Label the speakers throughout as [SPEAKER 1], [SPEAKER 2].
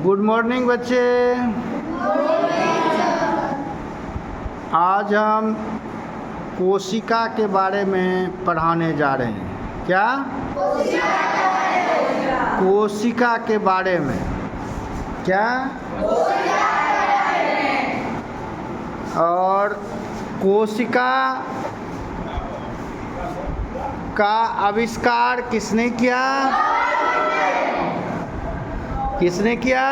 [SPEAKER 1] Good morning बच्चे। आज हम कोशिका के बारे में पढ़ाने जा रहे हैं। क्या? कोशिका के बारे में। क्या? और कोशिका का आविष्कार किसने किया? किसने किया?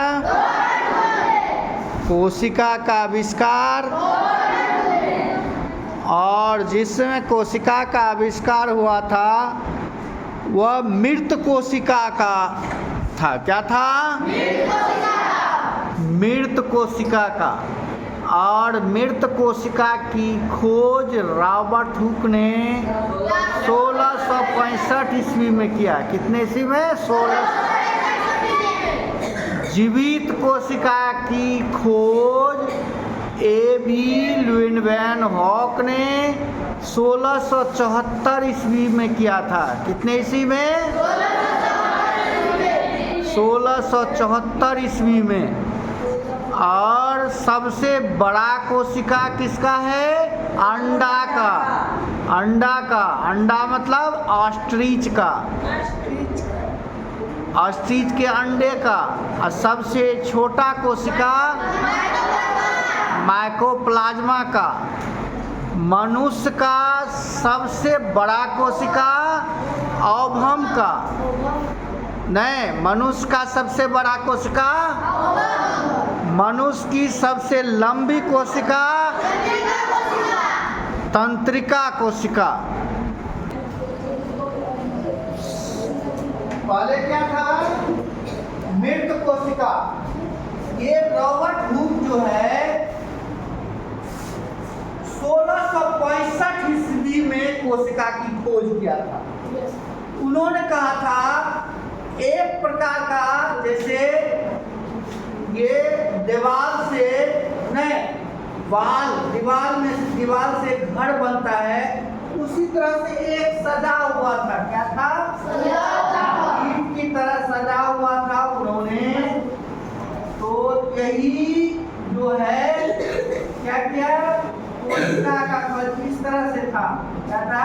[SPEAKER 1] कोशिका का आविष्कार। और जिसमें कोशिका का आविष्कार हुआ था वह मृत कोशिका का था। क्या था? मृत कोशिका का। और मृत कोशिका की खोज रॉबर्ट हुक ने 1665 ईस्वी में किया। कितने ईस्वी में? 16। जीवित कोशिका की खोज ए.बी. लुईस वैन हॉक ने 1674 ईस्वी में किया था। कितने ईस्वी में? 1674 ईस्वी में। और सबसे बड़ा कोशिका किसका है? अंडा का। अंडा का। अंडा मतलब ऑस्ट्रिच का। ऑस्ट्रिच के अंडे का। और सबसे छोटा कोशिका माइकोप्लाज्मा का। मनुष्य का सबसे बड़ा कोशिका ओवम का। नहीं, मनुष्य का सबसे बड़ा कोशिका। मनुष्य की सबसे लंबी कोशिका तंत्रिका कोशिका। पहले क्या था? मृत कोशिका। ये रॉबर्ट हुक जो है 1665 ईस्वी में कोशिका की खोज किया था। उन्होंने कहा था एक प्रकार का, जैसे ये दीवार से नहीं, दीवार से घर बनता है, उसी तरह से एक सजा हुआ था। क्या था? ईंट की तरह सजा हुआ था उन्होंने। तो यही जो है क्या किया? कोशिका का खोज किस तरह से था? क्या था?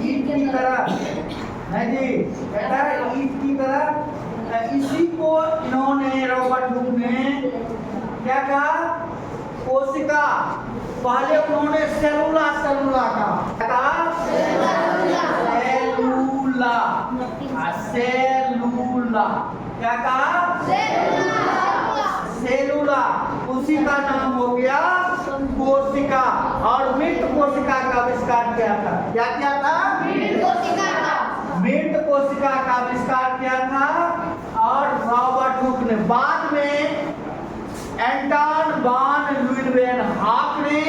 [SPEAKER 1] ईंट की तरह। है जी, क्या था? ईंट की तरह। इसी को इन्होंने रॉबर्ट हुक ने क्या कहा? कोशिका। पहले उन्होंने सेलुला का सेलुला क्या कहा? सेलुला। उसी का नाम हो गया कोशिका। और मृत कोशिका का आविष्कार किया था। क्या किया था? मृत कोशिका का आविष्कार किया था। और रॉबर्ट हुक ने बाद में एंटन वान ल्यूइनवैन हॉक ने,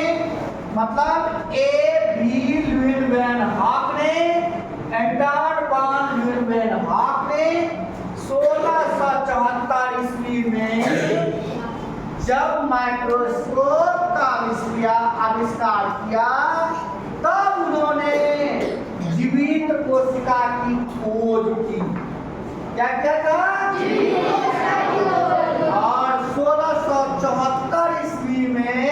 [SPEAKER 1] मतलब ए.बी. लुईस वैन हॉक ने, एंटन वान ल्यूइनवैन हॉक ने 1674 ईस्वी में जब माइक्रोस्कोप का आविष्कार किया, तब उन्होंने जीवित कोशिका की खोज की। क्या किया था? और 1674 ईस्वी में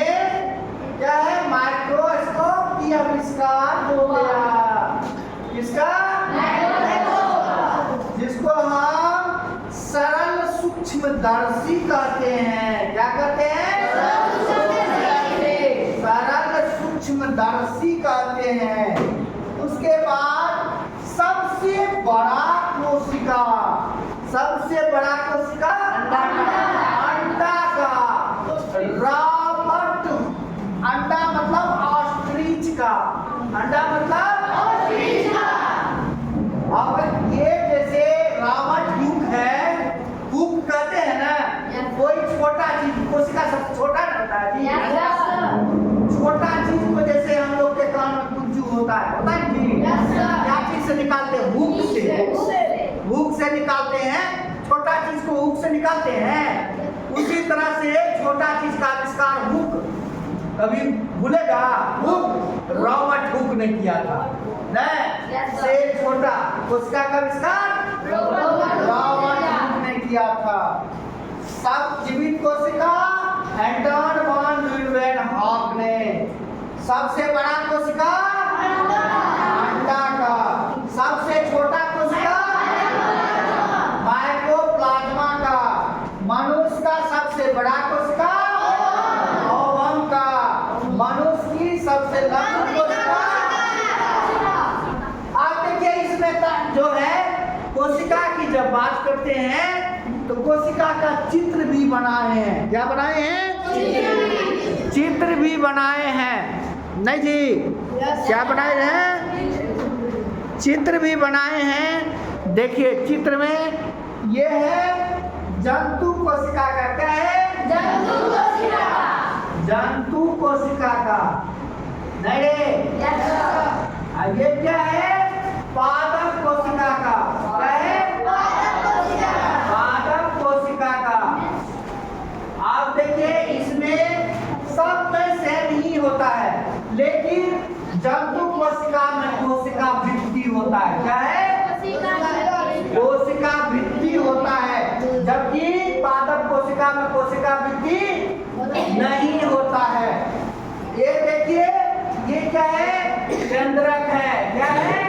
[SPEAKER 1] क्या है? माइक्रोस्कोप की आविष्कार हो गया। किसका? जिसको हम सरल सूक्ष्मदर्शी कहते हैं। क्या कहते हैं? सरल सूक्ष्मदर्शी कहते हैं। उसके बाद सबसे बड़ा कोशिका अंडा का। रॉबर्ट, अंडा मतलब ऑस्ट्रिच का। अंडा मतलब ऑस्ट्रिच का। अब ये जैसे रॉबर्ट हुक है, हुक कहते हैं ना, कोई छोटा चीज, कोशिका सबसे छोटा ना होता है जी। छोटा चीज को जैसे हम लोग के कान में गुज्जू होता है जी। क्या चीज से निकालते हैं? हुक से निकालते हैं। छोटा चीज को हुक से निकालते हैं। उसी तरह से छोटा चीज का आविष्कार हुक कभी भूलेगा? हुक रॉबर्ट हुक ने किया था। नहीं, से छोटा कोशिका का आविष्कार रॉबर्ट हुक ने किया था। सब जीवित कोशिका एंटन वन ल्यूवेन हॉक ने सबसे बड़ा कोशिका अंडा का, सबसे छोटा कोशिका माइकोप्लाज्मा का, मनुष्य का सबसे बड़ा कोशिका ओवम का, मनुष्य की सबसे लंबी कोशिका। आप देखिए इसमें जो है कोशिका की जब बात करते हैं तो कोशिका का चित्र भी बनाए हैं। क्या बनाए हैं? चित्र भी बनाए हैं। नहीं जी, क्या बनाए हैं? चित्र भी बनाए हैं। देखिए चित्र में ये है जंतु कोशिका का। क्या है? जंतु कोशिका। जंतु कोशिका का नहीं रे। ये क्या है? पादप कोशिका का। क्या है? पादप कोशिका का। आप देखिए इसमें सब में सेम ही होता है, लेकिन जंतु कोशिका में कोशिका वृद्धि होता है। क्या है? कोशिका वृद्धि होता है, जबकि पादप कोशिका में कोशिका वृद्धि नहीं होता है। ये देखिए ये क्या है? केंद्रक है। क्या है?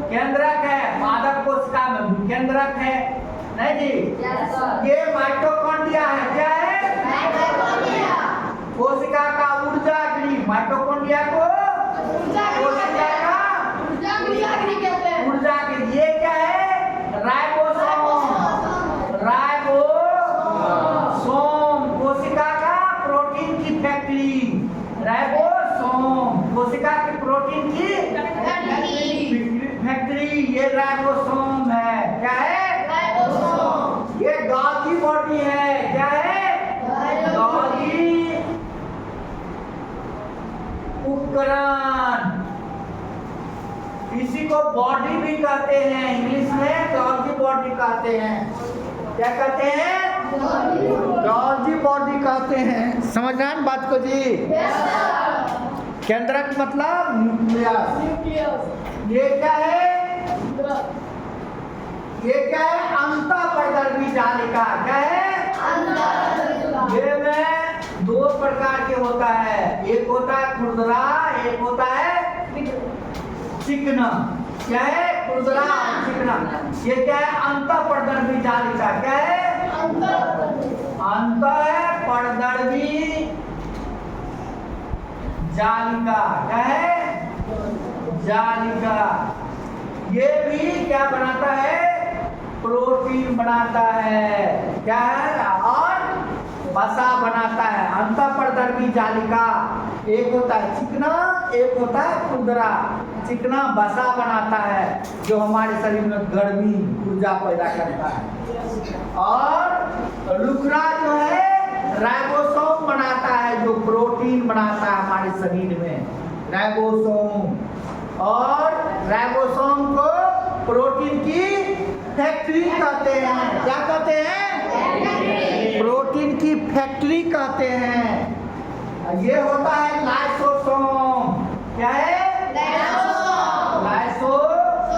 [SPEAKER 1] केंद्रक है। पादप कोशिका में केंद्रक है। नहीं जी, ये माइटोकॉन्ड्रिया है। क्या है? कोशिका का ऊर्जा गृह। माइटोकॉन्ड्रिया को कोशिका का ऊर्जा गृह। ये क्या है? राइबोसोम। राइबोसोम कोशिका का प्रोटीन की फैक्ट्री। राइबोसोम कोशिका की प्रोटीन की फैक्ट्री, ये राइबोसोम है। क्या है? ये गॉल्गी बॉडी है। क्या है? गॉल्गी उपकरण। इसी को बॉडी भी कहते हैं, इंग्लिश में गॉल्गी बॉडी कहते हैं। क्या कहते हैं? गॉल्गी बॉडी कहते हैं। समझ रहे हैं बात को जी? केंद्रक मतलब न्यूक्लियस। ये क्या है? ये क्या है? अंतःपरिधर्मी जालिका। क्या है? ये में दो प्रकार के होता है, एक होता है खुरदरा, एक होता है चिकना। क्या है? खुरदरा चिकना। ये क्या है? अंतःपरिधर्मी जालिका। क्या है? अंतःपरिधर्मी जालिका। क्या है? जालिका। ये भी क्या बनाता है? प्रोटीन बनाता है। क्या है? और वसा बनाता है। अंतःपरिधर्मी जालिका एक होता है चिकना, एक होता है खुरदरा। चिकना वसा बनाता है जो हमारे शरीर में गर्मी ऊर्जा पैदा करता है, और लुखरा जो है राइबोसोम बनाता है जो प्रोटीन बनाता है हमारे शरीर में। राइबोसोम, और राइबोसोम को प्रोटीन की फैक्ट्री कहते हैं। क्या कहते हैं? प्रोटीन की फैक्ट्री कहते हैं। ये होता है लाइसोसोम। क्या है? लाइसोसोम।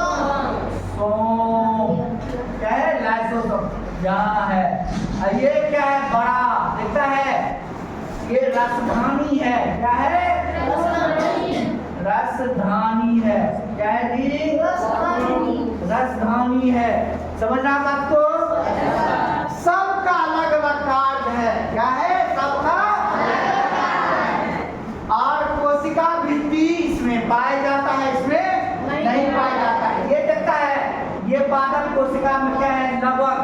[SPEAKER 1] क्या है? लाइसोसोम यहाँ है। ये क्या है? बड़ा दिखता है, ये रसधानी है। क्या है? रसधानी है। क्या है जी? रसधानी है। समझना बात को? सबका अलग अलग कार्य है। क्या है? सबका और कोशिका वृद्धि इसमें पाया जाता है, इसमें नहीं पाया जाता है। ये देखता है, ये पादप कोशिका में क्या है? लवक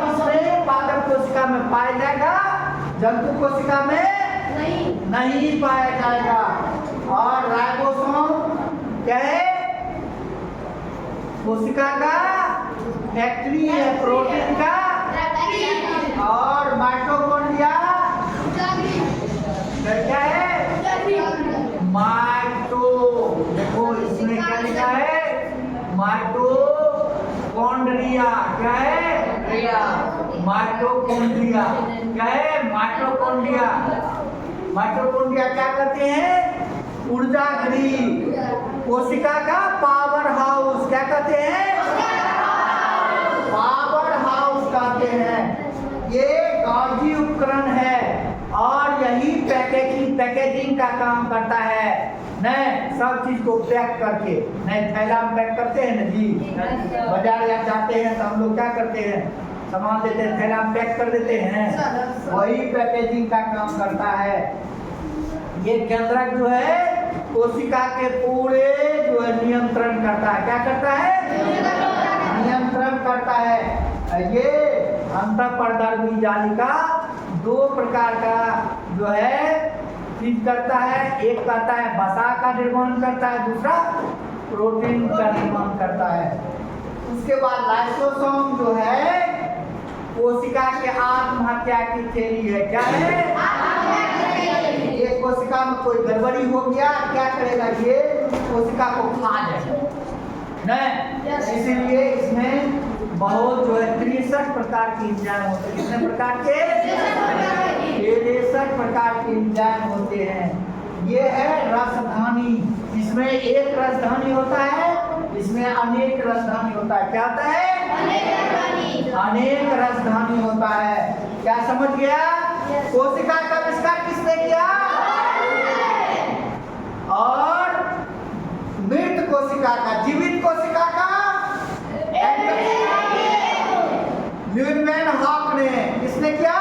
[SPEAKER 1] इसमें पादप कोशिका में पाया जाएगा, जंतु कोशिका में नहीं पाया जाएगा। और राइबोसोम क्या है? कोशिका का फैक्ट्री है, प्रोटीन का। और माइटोकॉन्ड्रिया क्या है? माइटो, देखो इसमें क्या लिखा है? माइटोकॉन्ड्रिया। क्या है? माइटोकॉन्ड्रिया। क्या है? माइटोकॉन्ड्रिया। माइटोकॉन्ड्रिया क्या करते हैं? ऊर्जा गृह। कोशिका का पावर हाउस। क्या कहते हैं? Power house. ये गॉल्गी उपकरण है और यही पैकेजिंग का काम करता है। नहीं, सब चीज को पैक करके, नहीं थैला में पैक करते हैं ना जी, बाजार या जाते हैं तो हम लोग क्या करते हैं, सामान देते हैं थैला में पैक कर देते हैं, वही पैकेजिंग का काम करता है। ये केंद्रक जो है कोशिका के पूरे जो है नियंत्रण करता है। क्या करता है? नियंत्रण करता है। ये अंतःपरदर्भी जालिका दो प्रकार का जो है चीज करता है। एक करता है वसा का निर्माण करता है, दूसरा प्रोटीन का निर्माण करता है। उसके बाद लाइसोसोम जो है कोशिका के आत्महत्या की थ्योरी है। क्या है? ये कोशिका में कोई गड़बड़ी हो गया, क्या करेगा? ये कोशिका को खा जाएगा नहीं, इसीलिए इसमें बहुत जो है 63 प्रकार के एंजाइम होते हैं। कितने प्रकार के? 63 प्रकार के एंजाइम होते हैं। ये है रसधानी। इसमें एक रसधानी होता है, इसमें अनेक रसधानी होता है। क्या होता है? अनेक रसधानी होता है। क्या समझ गया? कोशिका का आविष्कार किसने किया? और मृत कोशिका का, जीवित कोशिका का ल्यूवेन हॉक ने। किसने किया?